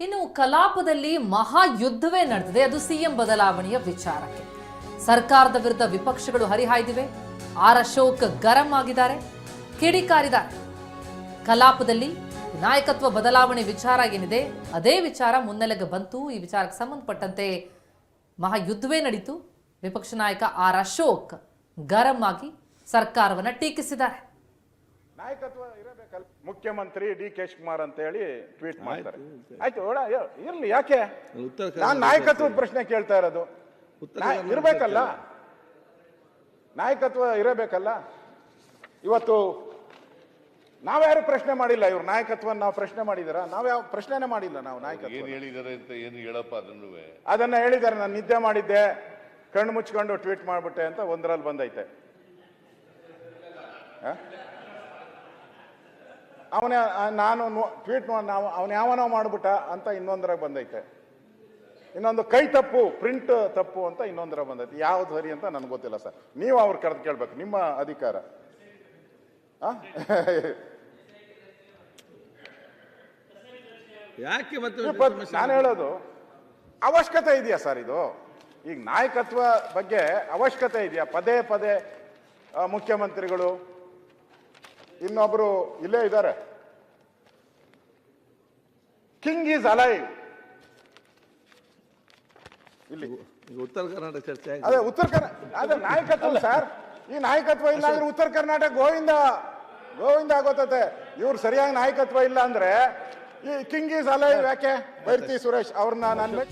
ಇನ್ನು ಕಲಾಪದಲ್ಲಿ ಮಹಾಯುದ್ಧವೇ ನಡೆದಿದೆ. ಅದು ಸಿಎಂ ಬದಲಾವಣೆಯ ವಿಚಾರಕ್ಕೆ. ಸರ್ಕಾರದ ವಿರುದ್ಧ ವಿಪಕ್ಷಗಳು ಹರಿಹಾಯ್ದಿವೆ. ಆರ್ ಅಶೋಕ್ ಗರಂ ಆಗಿದ್ದಾರೆ, ಕಿಡಿಕಾರಿದ್ದಾರೆ. ಕಲಾಪದಲ್ಲಿ ನಾಯಕತ್ವ ಬದಲಾವಣೆ ವಿಚಾರ ಏನಿದೆ ಅದೇ ವಿಚಾರ ಮುನ್ನೆಲೆಗೆ ಬಂತು. ಈ ವಿಚಾರಕ್ಕೆ ಸಂಬಂಧಪಟ್ಟಂತೆ ಮಹಾಯುದ್ಧವೇ ನಡೀತು. ವಿಪಕ್ಷ ನಾಯಕ ಆರ್ ಅಶೋಕ್ ಗರಂ ಆಗಿ ಸರ್ಕಾರವನ್ನ ಟೀಕಿಸಿದ್ದಾರೆ. ನಾಯಕತ್ವ ಇರಬೇಕಲ್ಲ. ಮುಖ್ಯಮಂತ್ರಿ ಡಿ ಕೆ ಶಿವಕುಮಾರ್ ಅಂತ ಹೇಳಿ ಟ್ವೀಟ್ ಮಾಡ್ತಾರೆ. ಆಯ್ತು ಇರ್ಲಿ, ಯಾಕೆ ನಾನು ನಾಯಕತ್ವದ ಪ್ರಶ್ನೆ ಕೇಳ್ತಾ ಇರೋದು? ಇರಬೇಕಲ್ಲ, ನಾಯಕತ್ವ ಇರಬೇಕಲ್ಲ. ಇವತ್ತು ನಾವ್ಯಾರು ಪ್ರಶ್ನೆ ಮಾಡಿಲ್ಲ. ಇವ್ರ ನಾಯಕತ್ವ ನಾವು ಪ್ರಶ್ನೆ ಮಾಡಿದಾರ? ನಾವ್ಯಾವ ಪ್ರಶ್ನೆನೇ ಮಾಡಿಲ್ಲ. ನಾವು ನಾಯಕತ್ವ ಏನ್ ಹೇಳಿದಾರೆ ಅಂತ ಏನು ಹೇಳಪ್ಪ ಅದನ್ನ ಹೇಳಿದ್ದಾರೆ. ನಾನು ನಿದ್ದೆ ಮಾಡಿದ್ದೆ, ಕಣ್ಣು ಮುಚ್ಕೊಂಡು ಟ್ವೀಟ್ ಮಾಡ್ಬಿಟ್ಟೆ ಅಂತ ಒಂದರಲ್ಲಿ ಬಂದೈತೆ. ನಾನು ಟ್ವೀಟ್ ಅವನ ಯಾವನೋ ಮಾಡ್ಬಿಟ್ಟ ಅಂತ ಇನ್ನೊಂದರಾಗ ಬಂದೈತೆ. ಇನ್ನೊಂದು ಕೈ ತಪ್ಪು, ಪ್ರಿಂಟ್ ತಪ್ಪು ಅಂತ ಇನ್ನೊಂದರ ಬಂದೈತೆ. ಯಾವ್ದು ಸರಿ ಅಂತ ನನ್ಗೆ ಗೊತ್ತಿಲ್ಲ ಸರ್. ನೀವು ಅವ್ರು ಕರೆದು ಕೇಳ್ಬೇಕು, ನಿಮ್ಮ ಅಧಿಕಾರ. ಯಾಕೆ ನಾನು ಹೇಳೋದು ಅವಶ್ಯಕತೆ ಇದೆಯಾ ಸರ್? ಇದು ಈಗ ನಾಯಕತ್ವ ಬಗ್ಗೆ ಅವಶ್ಯಕತೆ ಇದೆಯಾ? ಪದೇ ಪದೇ ಮುಖ್ಯಮಂತ್ರಿಗಳು, ಇನ್ನೊಬ್ರು ಇಲ್ಲೇ ಇದ್ದಾರೆ, ಕಿಂಗ್ ಈಸ್ ಅಲೈವ್. ಇಲ್ಲಿ ಉತ್ತರ ಕರ್ನಾಟಕ ಚರ್ಚೆ, ಅದೇ ಉತ್ತರ ಕರ್ನಾಟಕ, ಅದೇ ನಾಯಕತ್ವ ಸರ್. ಈ ನಾಯಕತ್ವ ಇಲ್ಲ ಅಂದ್ರೆ ಉತ್ತರ ಕರ್ನಾಟಕ ಗೋವಿಂದ ಗೋವಿಂದ ಆಗೋತತೆ. ಇವ್ರು ಸರಿಯಾಗಿ ನಾಯಕತ್ವ ಇಲ್ಲ ಅಂದ್ರೆ ಈ ಕಿಂಗ್ ಈಸ್ ಅಲೈವ್ ಯಾಕೆ? ಬೈರ್ತಿ ಸುರೇಶ್ ಅವ್ರನ್ನ ನಾನು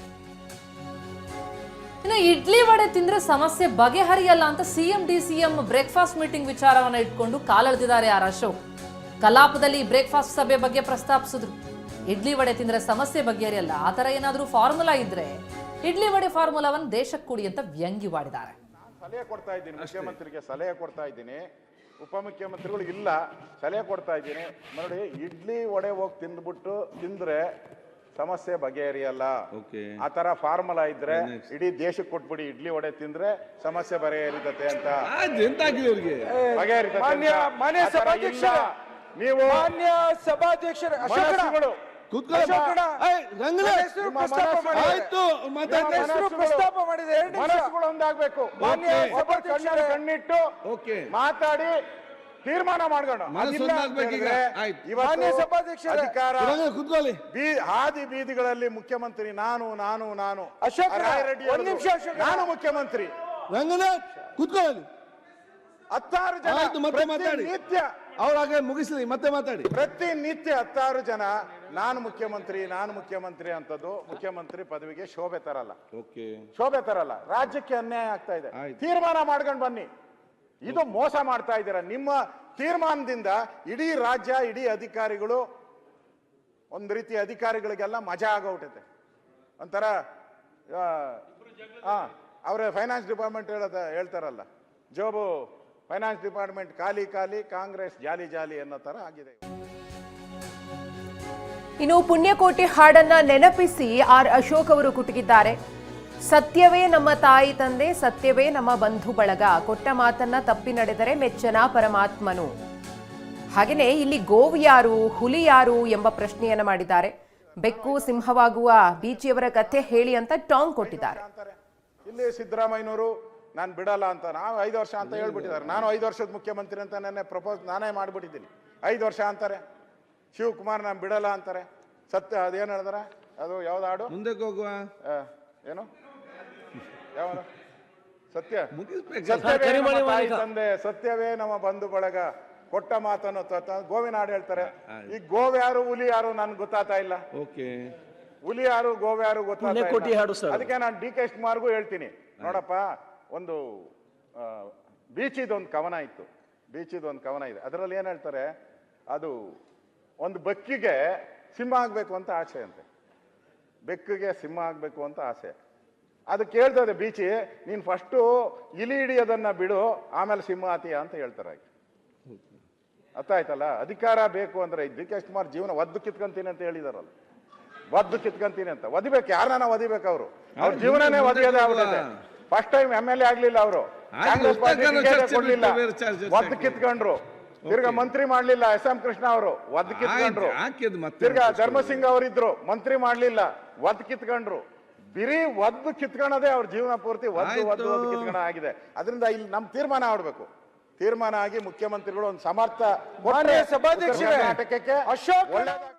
ಇನ್ನು ಇಡ್ಲಿ ವಡೆ ತಿಂದ್ರೆ ಸಮಸ್ಯೆ ಬಗೆಹರಿಯಲ್ಲ ಅಂತ ಸಿಎಂ ಡಿಸಿಎಂ ಬ್ರೇಕ್ಫಾಸ್ಟ್ ಮೀಟಿಂಗ್ ವಿಚಾರವನ್ನ ಇಟ್ಕೊಂಡು ಕಾಲೆಳೆದಿದ್ದಾರೆ ಆರ್ ಅಶೋಕ್. ಕಲಾಪದಲ್ಲಿ ಬ್ರೇಕ್ಫಾಸ್ಟ್ ಸಭೆ ಬಗ್ಗೆ ಪ್ರಸ್ತಾಪಿಸಿದ್ರು. ಇಡ್ಲಿ ವಡೆ ತಿಂದ್ರೆ ಸಮಸ್ಯೆ ಬಗೆಹರಿಯಲ್ಲ, ಆ ತರ ಏನಾದ್ರೂ ಫಾರ್ಮುಲಾ ಇದ್ರೆ ಇಡ್ಲಿ ವಡೆ ಫಾರ್ಮುಲಾವನ್ನು ದೇಶಕ್ಕೆ ಕೊಡಿ ಅಂತ ವ್ಯಂಗ್ಯವಾಡಿದ್ದಾರೆ. ಸಲಹೆ ಕೊಡ್ತಾ ಇದ್ದೀನಿ, ಮುಖ್ಯಮಂತ್ರಿಗೆ ಸಲಹೆ ಕೊಡ್ತಾ ಇದ್ದೀನಿ. ಉಪಮುಖ್ಯಮಂತ್ರಿಗಳು ಇಲ್ಲ, ಸಲಹೆ ಕೊಡ್ತಾ ಇದ್ದೀನಿ. ನೋಡಿ, ಇಡ್ಲಿ ವಡೆ ಹೋಗಿ ತಿಂದ್ರೆ ಸಮಸ್ಯೆ ಬಗೆಹರಿಯಲ್ಲ. ಆ ತರ ಫಾರ್ಮುಲಾ ಇದ್ರೆ ಇಡೀ ದೇಶಕ್ಕೆ ಕೊಟ್ಬಿಡಿ. ಇಡ್ಲಿ ವಡೆ ತಿಂದ್ರೆ ಸಮಸ್ಯೆ ಬಗೆಹರಿತತೆ ಅಂತ ಬಗೆಹರಿತತೆ. ನೀವು ಮಾನ್ಯ ಸಭಾಧ್ಯಕ್ಷರು ಮನಸ್ಸುಗಳು ಒಂದಾಗಬೇಕು. ಕಣ್ಣಿಟ್ಟು ಮಾತಾಡಿ ತೀರ್ಮಾನ ಮಾಡೋಣ. ಅಧಿಕಾರ ಹಾದಿ ಬೀದಿಗಳಲ್ಲಿ ಮುಖ್ಯಮಂತ್ರಿ ನಾನು ನಾನು ನಾನು ನಾನು ಮುಖ್ಯಮಂತ್ರಿ. ಹತ್ತಾರು ಜನ ನಿತ್ಯ ಅವ್ರಾಗ ಮುಗಿಸ್ಲಿ, ಮತ್ತೆ ಮಾತಾಡಿ. ಪ್ರತಿನಿತ್ಯ 10 ಜನ ನಾನು ಮುಖ್ಯಮಂತ್ರಿ ಅಂತದ್ದು ಮುಖ್ಯಮಂತ್ರಿ ಪದವಿಗೆ ಶೋಭೆ ತರಲ್ಲ. ಶೋಭೆ ತರಲ್ಲ. ರಾಜ್ಯಕ್ಕೆ ಅನ್ಯಾಯ ಆಗ್ತಾ ಇದೆ. ತೀರ್ಮಾನ ಮಾಡ್ಕೊಂಡು ಬನ್ನಿ. ಇದು ಮೋಸ ಮಾಡ್ತಾ ಇದ್ದೀರಾ. ನಿಮ್ಮ ತೀರ್ಮಾನದಿಂದ ಇಡೀ ರಾಜ್ಯ, ಇಡೀ ಅಧಿಕಾರಿಗಳು, ಒಂದು ರೀತಿ ಅಧಿಕಾರಿಗಳಿಗೆಲ್ಲ ಮಜಾ ಆಗೋಗ್ಬಿಟ್ಟೈತೆ. ಒಂಥರ ಅವರ ಫೈನಾನ್ಸ್ ಡಿಪಾರ್ಟ್ಮೆಂಟ್ ಹೇಳ್ತಾರಲ್ಲ, ಜೋಬು ಫೈನಾನ್ಸ್ ಡಿಪಾರ್ಟ್ಮೆಂಟ್ ಖಾಲಿ ಖಾಲಿ, ಕಾಂಗ್ರೆಸ್ ಜಾಲಿ ಜಾಲಿ ಅನ್ನೋ ತರ ಆಗಿದೆ. ಇನ್ನು ಪುಣ್ಯಕೋಟಿ ಹಾಡನ್ನ ನೆನಪಿಸಿ ಆರ್ ಅಶೋಕ್ ಅವರು ಕುಟುಕಿದ್ದಾರೆ. ಸತ್ಯವೇ ನಮ್ಮ ತಾಯಿ ತಂದೆ, ಸತ್ಯವೇ ನಮ್ಮ ಬಂಧು ಬಳಗ, ಕೊಟ್ಟ ಮಾತನ್ನ ತಪ್ಪಿ ನಡೆದರೆ ಮೆಚ್ಚನ ಪರಮಾತ್ಮನು. ಹಾಗೆಯೇ ಇಲ್ಲಿ ಗೋವು ಯಾರು, ಹುಲಿ ಯಾರು ಎಂಬ ಪ್ರಶ್ನೆಯನ್ನ ಮಾಡಿದ್ದಾರೆ. ಬೆಕ್ಕು ಸಿಂಹವಾಗುವ ಬೀಚಿಯವರ ಕಥೆ ಹೇಳಿ ಅಂತ ಟಾಂಗ್ ಕೊಟ್ಟಿದ್ದಾರೆ. ಇಲ್ಲಿ ಸಿದ್ದರಾಮಯ್ಯನವರು ನಾನು ಬಿಡಲ್ಲ ಅಂತ, ನಾವು 5 ವರ್ಷ ಅಂತ ಹೇಳ್ಬಿಟ್ಟಿದ್ದಾರೆ. ನಾನು 5 ವರ್ಷದ ಮುಖ್ಯಮಂತ್ರಿ ಅಂತ ನಾನೇ ಮಾಡ್ಬಿಟ್ಟಿದ್ದೀನಿ. 5 ವರ್ಷ ಅಂತಾರೆ. ಶಿವಕುಮಾರ್ ನಾನು ಬಿಡಲ್ಲ ಅಂತಾರೆ. ಸತ್ಯ ಅದೇನು ಹೇಳಿದಾರೆ? ಅದು ಯಾವ್ದು ಹಾಡು? ಮುಂದಕ್ಕೆ ಹೋಗುವ ಏನು ಯಾವ ಸತ್ಯ? ತಂದೆ, ಸತ್ಯವೇ ನಮ್ಮ ಬಂಧು ಬಳಗ, ಕೊಟ್ಟ ಮಾತನ್ನು ಗೋವಿನ ಹಾಡು ಹೇಳ್ತಾರೆ. ಈ ಗೋವ್ ಯಾರು, ಹುಲಿ ಯಾರು ನನ್ಗೆ ಗೊತ್ತಾಗ್ತಾ ಇಲ್ಲ. ಹುಲಿ ಯಾರು, ಗೋವ್ ಯಾರು ಗೊತ್ತಾಗ್ತಾ ಇಲ್ಲ. ಅದಕ್ಕೆ ನಾನು ಡಿ ಕೆ ಶಿವಕುಮಾರ್ಗೂ ಹೇಳ್ತೀನಿ, ನೋಡಪ್ಪ, ಒಂದು ಬೀಚಿದೊಂದು ಕವನ ಇತ್ತು. ಬೀಚಿದೊಂದು ಕವನ ಇದೆ. ಅದರಲ್ಲಿ ಏನ್ ಹೇಳ್ತಾರೆ? ಅದು ಒಂದು ಬೆಕ್ಕಿಗೆ ಸಿಂಹ ಆಗ್ಬೇಕು ಅಂತ ಆಸೆ ಅಂತೆ. ಬೆಕ್ಕಿಗೆ ಸಿಂಹ ಆಗ್ಬೇಕು ಅಂತ ಆಸೆ. ಅದಕ್ಕೆ ಹೇಳ್ತದೆ ಬೀಚಿ, ನೀನ್ ಫಸ್ಟು ಇಲಿ ಹಿಡಿಯೋದನ್ನ ಬಿಡು, ಆಮೇಲೆ ಸಿಂಹ ಆತೀಯ ಅಂತ ಹೇಳ್ತಾರೆ. ಅರ್ಥ ಆಯ್ತಲ್ಲ? ಅಧಿಕಾರ ಬೇಕು ಅಂದ್ರೆ ಡಿ ಕೆ ಶಿವಕುಮಾರ್ ಜೀವನ ಒದ್ದು ಕಿತ್ಕೊಂತೀನಿ ಅಂತ ಹೇಳಿದಾರಲ್ಲ, ಒದ್ದು ಕಿತ್ಕೊಂತೀನಿ ಅಂತ. ಒದಿಬೇಕು, ಯಾರನ್ನ ಒದಿಬೇಕು? ಅವ್ರ ಜೀವನನೇ ಒದಿಯೋದೇ ಆಗ್ಬಿಟ್ಟಿದೆ. ಫಸ್ಟ್ ಟೈಮ್ MLA ಆಗ್ಲಿಲ್ಲ ಅವರು, ಕಾಂಗ್ರೆಸ್ ಪಾರ್ಟಿ ಕೊಡ್ಲಿಲ್ಲ, ಒದ್ದು ಕಿತ್ಕೊಂಡ್ರು. ತಿರ್ಗಾ ಮಂತ್ರಿ ಮಾಡ್ಲಿಲ್ಲ ಎಸ್.ಎಂ. ಕೃಷ್ಣ ಅವರು ಒದ್ ಕಿತ್ಕೊಂಡ್ರು. ಹಾಕಿದ್ ಮತ್ತೆ ತಿರ್ಗಾ ಧರ್ಮಸಿಂಗ್ ಅವರಿದ್ರು, ಮಂತ್ರಿ ಮಾಡ್ಲಿಲ್ಲ, ಒದ್ ಕಿತ್ಕೊಂಡ್ರು. ಬಿರಿ ಒದ್ದು ಕಿತ್ಕೊಳ್ಳೋದೇ ಅವ್ರ ಜೀವನ ಪೂರ್ತಿ ಒದ್ದು ಕಿತ್ಕೊಂಡ ಆಗಿದೆ. ಅದರಿಂದ ಇಲ್ಲಿ ನಮ್ ತೀರ್ಮಾನ ಆಡ್ಬೇಕು. ತೀರ್ಮಾನ ಆಗಿ ಮುಖ್ಯಮಂತ್ರಿಗಳು ಒಂದು ಸಮರ್ಥ ಮಾನ್ಯ ಸಭಾಧ್ಯಕ್ಷರೇ, ಕರ್ನಾಟಕಕ್ಕೆ ಅಶೋಕ್ ಒಳ್ಳೆಯದಾಗಲಿ.